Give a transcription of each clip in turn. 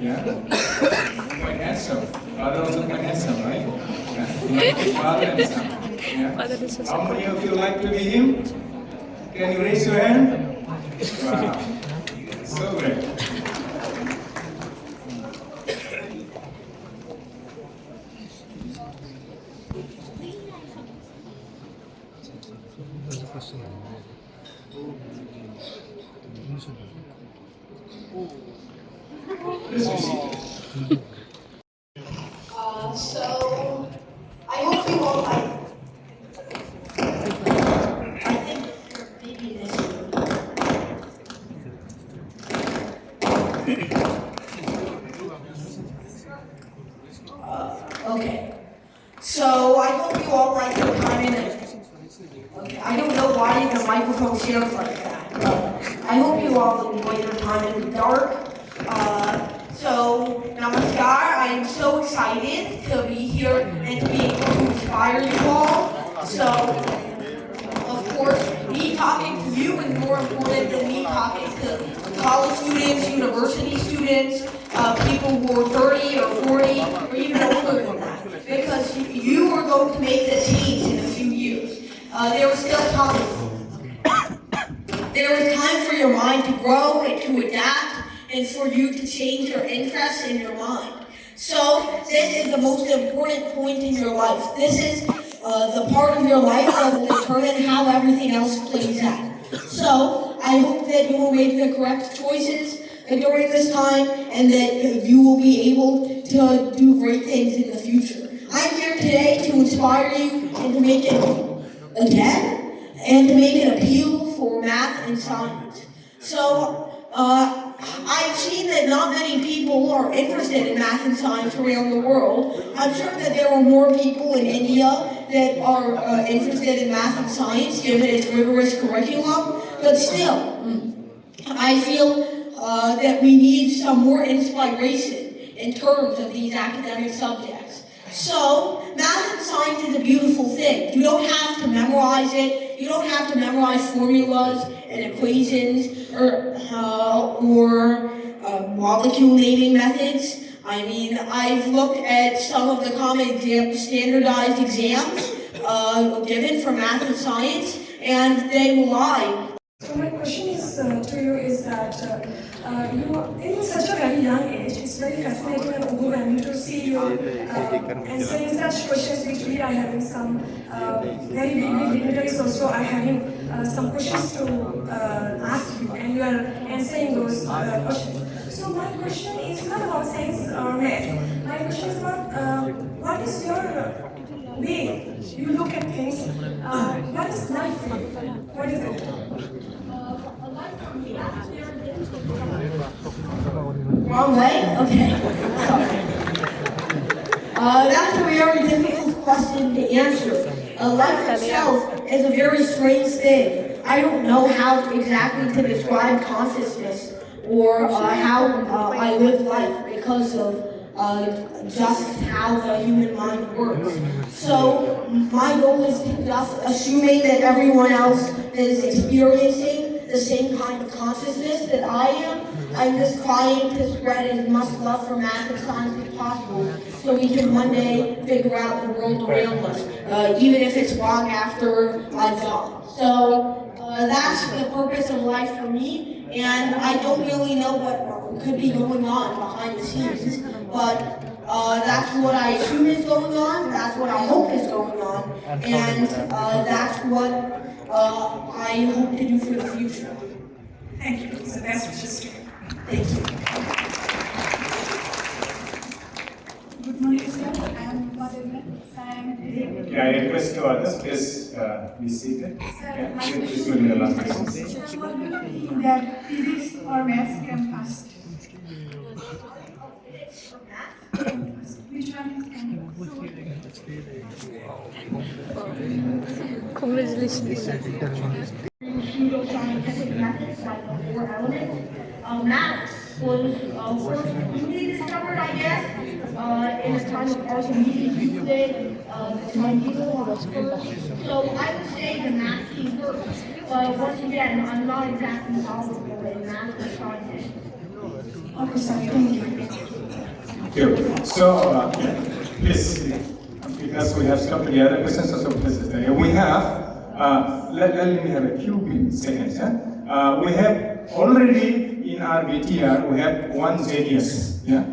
Yeah? Quite handsome. Father also quite handsome, right? Yeah? Father and son. Yeah? How many of you like to be him? Can you raise your hand? Wow. So great. Let's receive. So, I hope you all like it. I think maybe this okay. So, I hope you all like the time in it. Okay. I don't know why the microphone sounds like that, but I hope you all enjoy your time in the dark. So, namaskar, I am so excited to be here and to be able to inspire you all. So, of course, me talking to you is more important than me talking to college students, university students, people who are 30 or 40 or even older than that. Because you are going to make the change in a few years. There is still time. There is time for your mind to grow and to adapt, and for you to change your interests in your mind. So this is the most important point in your life. This is the part of your life that will determine how everything else plays out. So I hope that you will make the correct choices during this time, and that you will be able to do great things in the future. I'm here today to inspire you and to make it again, and to make an appeal for math and science. So, I've seen that not many people are interested in math and science around the world. I'm sure that there are more people in India that are interested in math and science, given its rigorous curriculum, but still, I feel that we need some more inspiration in terms of these academic subjects. So, math and science is a beautiful thing. You don't have to memorize it. You don't have to memorize formulas and equations or molecule naming methods. I mean, I've looked at some of the common standardized exams given for math and science, and they lie. So my question is to you is that you are in such a very young age, it's very fascinating and overwhelming to see you answering such questions which we are having some very big dignitaries also are having some questions to ask you, and you are answering those questions. So my question is not about science or math. My question is about what is your way you look at things. What is life for you? What is it? Wrong way? Okay. That's a very difficult question to answer. Life itself is a very strange thing. I don't know how exactly to describe consciousness or how I live life because of just how the human mind works. So my goal is to just assuming that everyone else is experiencing the same kind of consciousness that I am. I'm just trying to spread as much love for math and science as possible so we can one day figure out the world around us, even if it's long after I've gone. So that's the purpose of life for me, and I don't really know what could be going on behind the scenes, but that's what I assume is going on, that's what I hope is going on, and that's what I hope to do for the future. Thank you. It's the best wishes to you. Thank you. Good morning, sir. I am Bodoland. Yeah, I request to others, please be seated. Yeah, this will be the last question. Sir, what do you think that physics or maths come first? Which one can? Congratulations. Pseudo-scientific methods like the four elements. Math was first newly discovered, I guess, in the time of Archimedes, Euclid, the medieval first. So I would say the math came first. But once again, I'm not exactly knowledgeable in math or science. Okay, sir. Thank you. Thank you. So, please, because we have stopped the other questions, so please stay. We have, let me have a few seconds. We have already in our BTR, we have one genius. Yeah?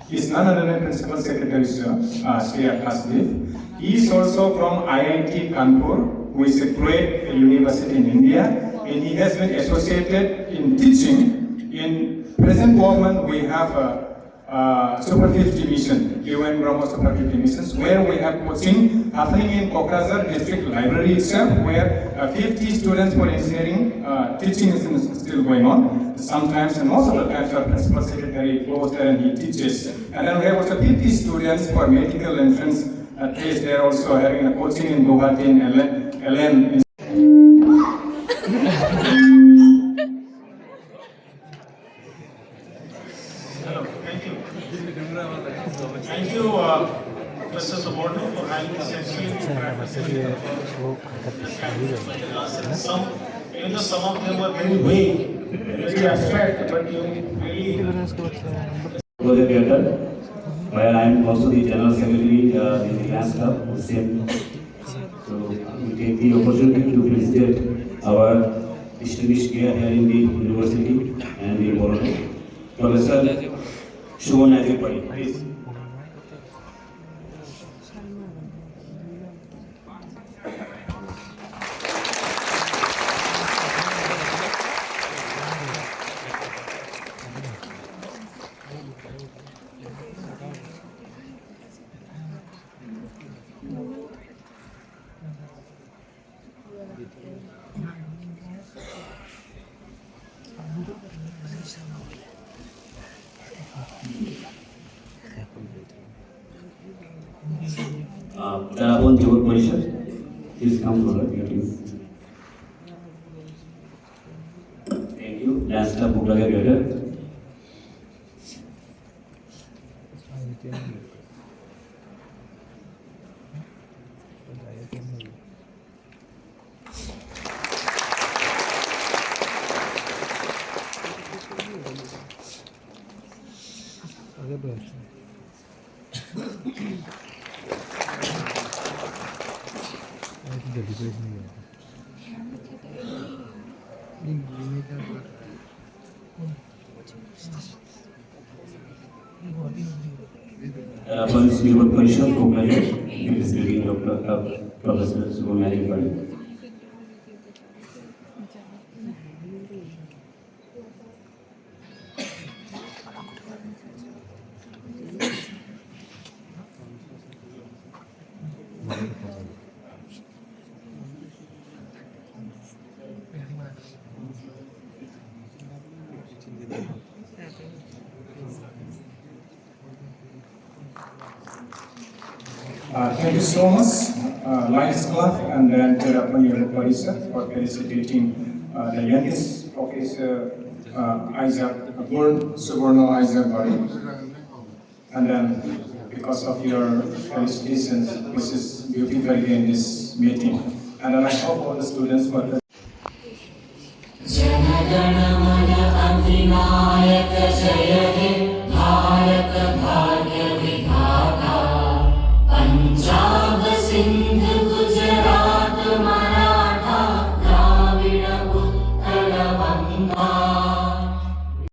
He's none other than Principal Secretary Sri Akasdev. He is also from IIT Kanpur, which is a great university in India, and he has been associated in teaching. In present moment, we have Super 50 mission, UN Brahmo Super 50 missions, where we have coaching happening in Kokrajhar district library itself, where 50 students for engineering teaching is still going on. Sometimes, and most of the times, our principal secretary goes there and he teaches. And then we have also 50 students for medical entrance test. They are also having a coaching in Guwahati and LN. Thank you, Mr. Soborno, for having this excellent even though some of them were very vague, very abstract, but you really. Where I am also the General Secretary in the Class Club, the same. So we take the opportunity to felicitate our distinguished here in the university and the Bodoland. Professor Soborno, please. Darabon Jewel Position, please come forward. Thank you. Last up, Bukla. Darabon Jewel Position, kokrajhar, it is the Dr. Professor Soborno. Thank you so much, Lions Club, and then Terapon Professor for felicitating the youngest Professor Isaac, born Soborno Isaac Bari. And then, because of your felicitations, this is beautifully in this meeting. And then I hope all the students were the Marathā, Dravida, Uttara, Vanga.